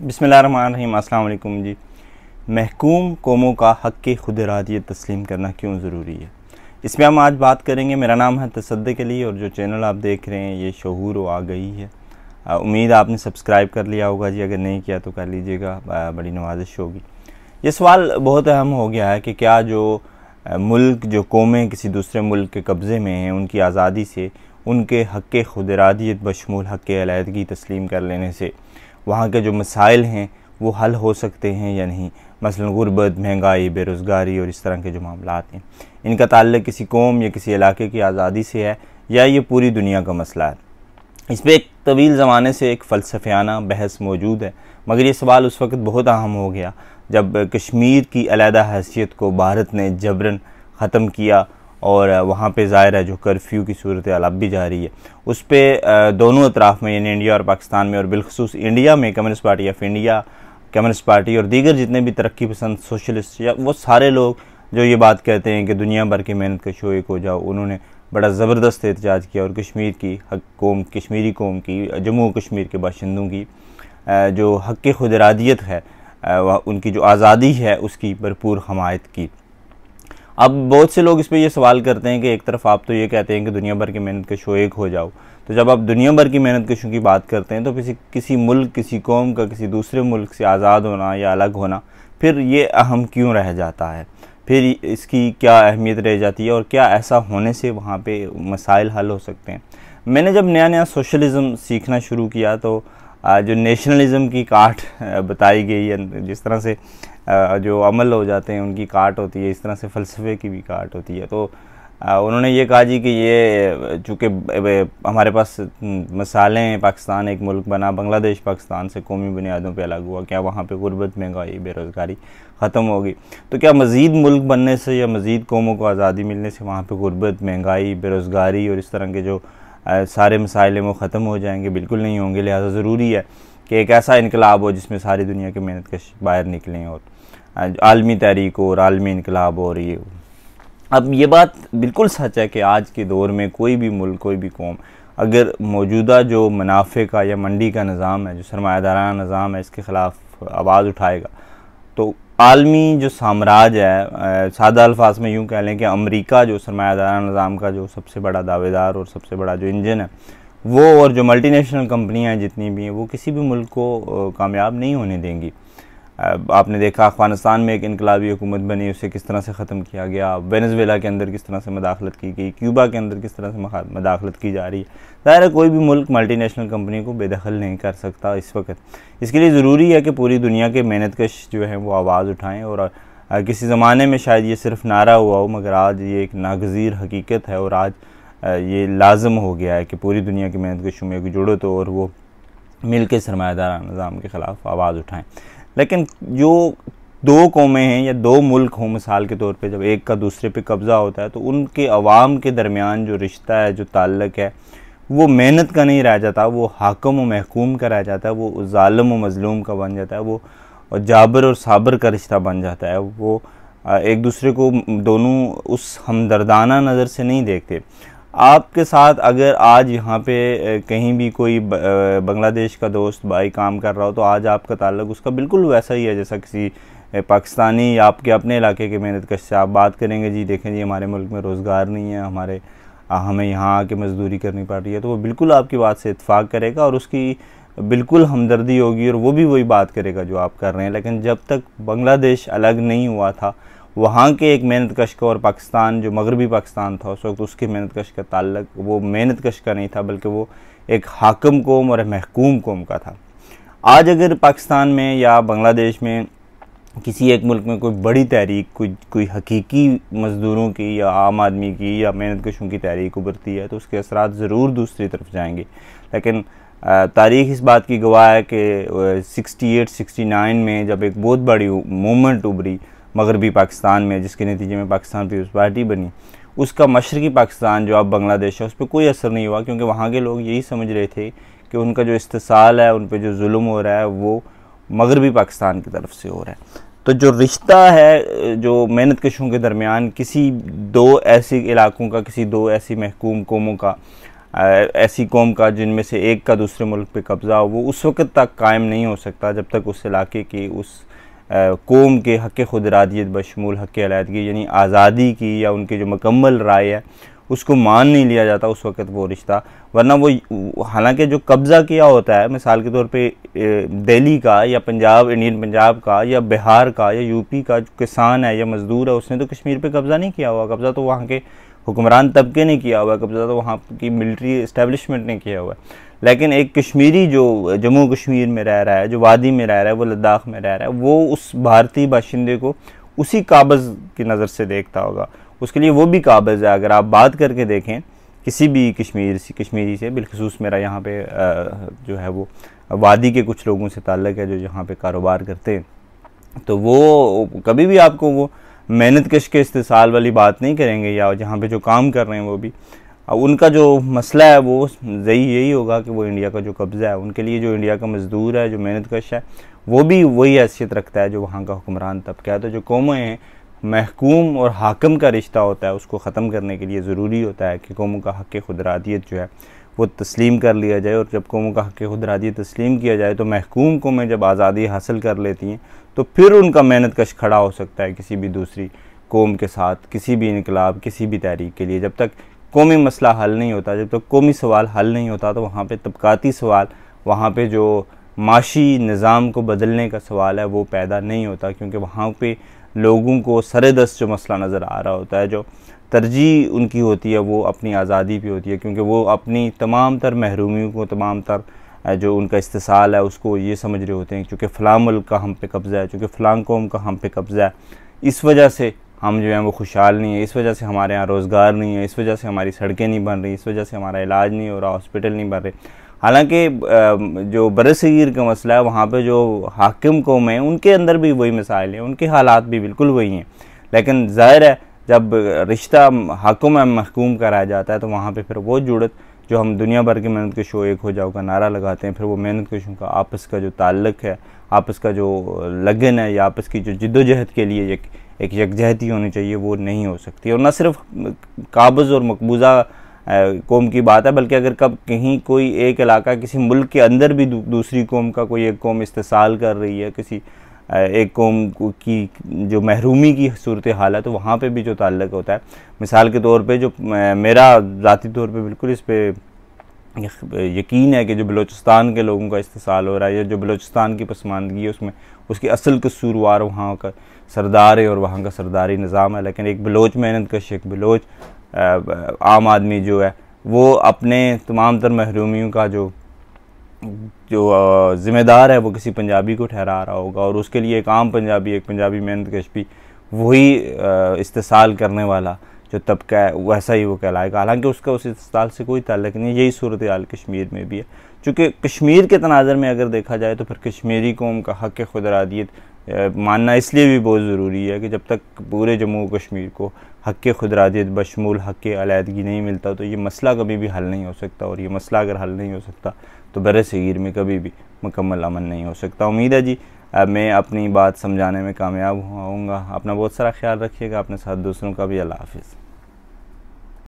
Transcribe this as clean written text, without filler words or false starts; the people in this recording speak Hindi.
बिस्मिल्लाहिर्रहमानिर्रहीम। अस्सलाम वालेकुम जी। महकूम कौमों का हक़ खुद इरादियत तस्लीम करना क्यों ज़रूरी है, इसमें हम आज बात करेंगे। मेरा नाम है तसद्दुक़ अली और जो चैनल आप देख रहे हैं ये शऊर व आगाही है। उम्मीद आपने सब्सक्राइब कर लिया होगा जी, अगर नहीं किया तो कर लीजिएगा, बड़ी नवाजिश होगी। ये सवाल बहुत अहम हो गया है कि क्या जो मुल्क, जो कौमें किसी दूसरे मुल्क के कब्ज़े में हैं, उनकी आज़ादी से उनके हक़ खुद इरादियत बशमूल हक़ अलहदगी तस्लीम कर लेने से वहाँ के जो मसाइल हैं वो हल हो सकते हैं या नहीं। मसलन गुर्बत, महंगाई, बेरोज़गारी और इस तरह के जो मामलात हैं, इनका ताल्लुक़ किसी कौम या किसी इलाके की आज़ादी से है या ये पूरी दुनिया का मसला है। इस पर एक तवील ज़माने से एक फ़लसफ़ियाना बहस मौजूद है, मगर ये सवाल उस वक़्त बहुत अहम हो गया जब कश्मीर की अलहदा हैसियत को भारत ने जबरन ख़त्म किया और वहाँ पे ज़ाहिर है जो कर्फ्यू की सूरत हाल अब भी जारी है, उस पर दोनों अतराफ़ में यानी इंडिया और पाकिस्तान में, और बिलखसूस इंडिया में communist party of India, communist party और दीगर जितने भी तरक्की पसंद सोशलिस्ट या वो सारे लोग जो ये बात कहते हैं कि दुनिया भर की मेहनत का शो एक हो जाओ, उन्होंने बड़ा ज़बरदस्त एहतजाज किया और कश्मीर की कौम, कश्मीरी कौम की, जम्मू कश्मीर के बाशिंदों की जो हक़ खुद इरादियत है, उनकी जो आज़ादी है, उसकी भरपूर हमायत की। अब बहुत से लोग इस पर यह सवाल करते हैं कि एक तरफ आप तो ये कहते हैं कि दुनिया भर की मेहनत का शो एक हो जाओ, तो जब आप दुनिया भर की मेहनत के शो की बात करते हैं तो किसी मुल्क, किसी कौम का किसी दूसरे मुल्क से आज़ाद होना या अलग होना फिर ये अहम क्यों रह जाता है, फिर इसकी क्या अहमियत रह जाती है और क्या ऐसा होने से वहाँ पे मसाइल हल हो सकते हैं। मैंने जब नया नया सोशलिज़म सीखना शुरू किया तो जो नेशनलिज़म की काट बताई गई है, जिस तरह से जो अमल हो जाते हैं उनकी काट होती है, इस तरह से फ़लसफ़े की भी काट होती है। तो उन्होंने ये कहा जी कि ये चूँकि हमारे पास मसाले हैं, पाकिस्तान एक मुल्क बना, बांग्लादेश पाकिस्तान से कौमी बुनियादों पे अलग हुआ, क्या वहाँ पे गुर्बत, महंगाई, बेरोज़गारी ख़त्म होगी, तो क्या मज़ीद मुल्क बनने से या मज़ीद कौमों को आज़ादी मिलने से वहाँ पे गुर्बत, महंगाई, बेरोज़गारी और इस तरह के जो सारे मसाइल हैं वो ख़त्म हो जाएंगे? बिल्कुल नहीं होंगे। लिहाजा ज़रूरी है कि एक ऐसा इनकलाब हो जिसमें सारी दुनिया के मेहनत कश बाहर निकलें और आलमी तहरीक हो और आलमी इनकलाब हो रही हो। अब ये बात बिल्कुल सच है कि आज के दौर में कोई भी मुल्क, कोई भी कौम अगर मौजूदा जो मुनाफे का या मंडी का निज़ाम है, जो सरमायादाराना निज़ाम है, इसके ख़िलाफ़ आवाज़ उठाएगा तो आलमी जो साम्राज्य है, सादा अल्फाज में यूँ कह लें कि अमेरिका जो सरमायादाराना निज़ाम का जो सबसे बड़ा दावेदार और सबसे बड़ा जो इंजन है वो, और जो मल्टीनेशनल कंपनियां जितनी भी हैं, वो किसी भी मुल्क को कामयाब नहीं होने देंगी। आपने देखा अफ़गानिस्तान में एक इनकलाबी हुकूमत बनी, उसे किस तरह से ख़त्म किया गया, वेनेज़ुएला के अंदर किस तरह से मदाखलत की गई, क्यूबा के अंदर किस तरह से मदाखलत की जा रही है। ज़ाहिर है कोई भी मुल्क मल्टीनेशनल कंपनी को बेदखल नहीं कर सकता इस वक्त। इसके लिए ज़रूरी है कि पूरी दुनिया के मेहनतकश जो हैं वो आवाज़ उठाएँ। और किसी ज़माने में शायद ये सिर्फ नारा हुआ हो, मगर आज ये एक नागज़ीर हकीकत है और आज ये लाजम हो गया है कि पूरी दुनिया की मेहनतकशों में एक जुड़ो तो और वो मिल के सरमायादार निज़ाम के ख़िलाफ़ आवाज़ उठाएँ। लेकिन जो दो कौमें हैं या दो मुल्क हों, मिसाल के तौर पे जब एक का दूसरे पे कब्ज़ा होता है तो उनके अवाम के दरमियान जो रिश्ता है, जो ताल्लुक़ है, वो मेहनत का नहीं रह जाता, वो हाकिम व महकूम का रह जाता है, वो ज़ालिम व मज़लूम का बन जाता है, वो जाबिर और साबिर का रिश्ता बन जाता है। वो एक दूसरे को दोनों उस हमदर्दाना नज़र से नहीं देखते। आपके साथ अगर आज यहाँ पे कहीं भी कोई बांग्लादेश का दोस्त भाई काम कर रहा हो तो आज आपका ताल्लुक़ उसका बिल्कुल वैसा ही है जैसा किसी पाकिस्तानी या आपके अपने इलाके के मेहनतकश से आप बात करेंगे। जी देखें जी, हमारे मुल्क में रोज़गार नहीं है, हमें यहाँ आके मजदूरी करनी पड़ रही है, तो वो बिल्कुल आपकी बात से इत्फाक़ करेगा और उसकी बिल्कुल हमदर्दी होगी और वो भी वही बात करेगा जो आप कर रहे हैं। लेकिन जब तक बांग्लादेश अलग नहीं हुआ था, वहाँ के एक मेहनतकश का और पाकिस्तान जो मगरबी पाकिस्तान था उस वक्त, उसके मेहनतकश का ताल्लुक़ वो मेहनतकश का नहीं था, बल्कि वो एक हाकिम कौम और महकूम कौम का था। आज अगर पाकिस्तान में या बांग्लादेश में किसी एक मुल्क में कोई बड़ी तहरीक, कोई हकीकी मज़दूरों की या आम आदमी की या मेहनतकशों की तहरीक उभरती है तो उसके असरात ज़रूर दूसरी तरफ जाएंगे। लेकिन तारीख़ इस बात की गवाह है कि 68-69 में जब एक बहुत बड़ी मूवमेंट उभरी मगरबी पाकिस्तान में, जिसके नतीजे में पाकिस्तान पीपल्स पार्टी बनी, उसका मशरक़ी पाकिस्तान जो अब बांग्लादेश है उस पर कोई असर नहीं हुआ, क्योंकि वहाँ के लोग यही समझ रहे थे कि उनका जो इस्तिसाल है, उन पर जो जुल्म हो रहा है वो मगरबी पाकिस्तान की तरफ से हो रहा है। तो जो रिश्ता है जो मेहनतकशों के दरमियान किसी दो ऐसे इलाकों का, किसी दो ऐसी महकूम कौमों का, ऐसी कौम का जिनमें से एक का दूसरे मुल्क पे कब्ज़ा हो, वो उस वक़्त तक कायम नहीं हो सकता जब तक उस इलाके की, उस कौम के हक़ खुद इरादियत बशमूल हक़ अलहदगी यानी आज़ादी की या उनकी जो मुकम्मल राय है उसको मान नहीं लिया जाता उस वक़्त वो रिश्ता। वरना वो हालांकि जो कब्ज़ा किया होता है, मिसाल के तौर पे दिल्ली का या पंजाब, इंडियन पंजाब का या बिहार का या यूपी का जो किसान है या मज़दूर है, उसने तो कश्मीर पे कब्ज़ा नहीं किया हुआ। कब्ज़ा तो वहाँ के हुक्मरान तबके ने किया हुआ है, कब्ज़ा तो वहाँ की मिलिट्री इस्टेब्लिशमेंट ने किया हुआ है। लेकिन एक कश्मीरी जो जम्मू कश्मीर में रह रहा है, जो वादी में रह रहा है, वो लद्दाख में रह रहा है, वो उस भारतीय बाशिंदे को उसी काबज़ की नज़र से देखता होगा। उसके लिए वो भी काबज़ है। अगर आप बात करके देखें किसी भी कश्मीरी से, बिलखसूस मेरा यहाँ पे जो है वो वादी के कुछ लोगों से ताल्लुक़ है जो यहाँ पे कारोबार करते हैं, तो वो कभी भी आपको वो मेहनत कश के इस्तेसाल वाली बात नहीं करेंगे, या जहाँ पे जो काम कर रहे हैं वो भी उनका जो मसला है वो यही होगा कि वो इंडिया का जो कब्ज़ा है, उनके लिए जो इंडिया का मज़दूर है, जो मेहनत कश है, वो भी वही हैसियत रखता है जो वहाँ का हुक्मरान तबका है। तो जो कौमें हैं, महकूम और हाकिम का रिश्ता होता है, उसको ख़त्म करने के लिए ज़रूरी होता है कि कौमों का हक़ खुद इरादियत जो है वो तस्लीम कर लिया जाए। और जब कौमों का हक़ खुद इरादियत तस्लीम किया जाए तो महकूम कौमें जब आज़ादी हासिल कर लेती हैं तो फिर उनका मेहनत कश खड़ा हो सकता है किसी भी दूसरी कौम के साथ, किसी भी इनकलाब, किसी भी तहरीक के लिए। जब तक कौमी मसला हल नहीं होता, जब तक कौमी सवाल हल नहीं होता, तो वहाँ पे तबकाती सवाल, वहाँ पे जो माशी निज़ाम को बदलने का सवाल है वो पैदा नहीं होता, क्योंकि वहाँ पे लोगों को सरेदस्त जो मसला नज़र आ रहा होता है, जो तरजीह उनकी होती है वो अपनी आज़ादी पे होती है, क्योंकि वो अपनी तमाम तर महरूमियों को, तमाम तर जो उनका इस्तेसाल है उसको ये समझ रहे होते हैं चूँकि फ़लाँ मुल्क का हम पे कब्ज़ा है, चूँकि फ़लाँ कौम का हम पे कब्ज़ा है, इस वजह से हम जो है वो खुशहाल नहीं है, इस वजह से हमारे यहाँ रोज़गार नहीं है, इस वजह से हमारी सड़कें नहीं बन रही, इस वजह से हमारा इलाज नहीं हो रहा, हॉस्पिटल नहीं बन रहे। हालांकि जो बरसगीर का मसला है वहाँ पे जो हाकिम कौम है उनके अंदर भी वही मसाइल हैं, उनके हालात भी बिल्कुल वही हैं। लेकिन ज़ाहिर है जब रिश्ता हाकिम और महकूम का रह जाता है तो वहाँ पे फिर वो जुड़त जो हम दुनिया भर की मेहनत कशों एक हो जाओ का नारा लगाते हैं, फिर वो मेहनत कशों का आपस का जो ताल्लुक़ है, आपस का जो लगन है, या आपस की जो जिद्दोजहद के लिए एक यकजहती होनी चाहिए, वो नहीं हो सकती। और न सिर्फ काबज़ और मकबूजा कौम की बात है, बल्कि अगर कब कहीं कोई एक इलाका किसी मुल्क के अंदर भी दूसरी कौम का कोई एक कौम इस्तेसाल कर रही है, किसी एक कौम की जो महरूमी की सूरत हाल है, तो वहाँ पे भी जो ताल्लुक़ होता है, मिसाल के तौर पे जो मेरा ज़ाती तौर पे बिल्कुल इस पर यकीन है कि जो बलूचिस्तान के लोगों का इस्तेसाल हो रहा है, या जो बलूचिस्तान की पसमानदगी है उसमें उसकी असल कसूरवार वहाँ का सरदार है और वहाँ का सरदारी निज़ाम है। लेकिन एक बलोच मेहनत कश, एक बलोच आम आदमी जो है वो अपने तमाम तर महरूमियों का जो ज़िम्मेदार है वो किसी पंजाबी को ठहरा रहा होगा, और उसके लिए एक आम पंजाबी, एक पंजाबी मेहनत कश भी वही इस्तेसाल करने वाला जो तबका है वैसा ही वो कहलाएगा। हालांकि उसका उस इस्तेसाल से कोई ताल्लुक़ नहीं। यही सूरत हाल कश्मीर में भी है। चूँकि कश्मीर के तनाज़र में अगर देखा जाए तो फिर कश्मीरी कौम का हक़ खुद इरादियत मानना इसलिए भी बहुत ज़रूरी है कि जब तक पूरे जम्मू कश्मीर को हक़ खुद इरादियत बशमूल हक़ अलहदगी नहीं मिलता तो ये मसला कभी भी हल नहीं हो सकता, और ये मसला अगर हल नहीं हो सकता तो बरसगीर में कभी भी मुकम्मल अमन नहीं हो सकता। उम्मीद है जी मैं अपनी बात समझाने में कामयाब होऊंगा। अपना बहुत सारा ख्याल रखिएगा, अपने साथ दूसरों का भी। अल्लाह हाफ़िज़।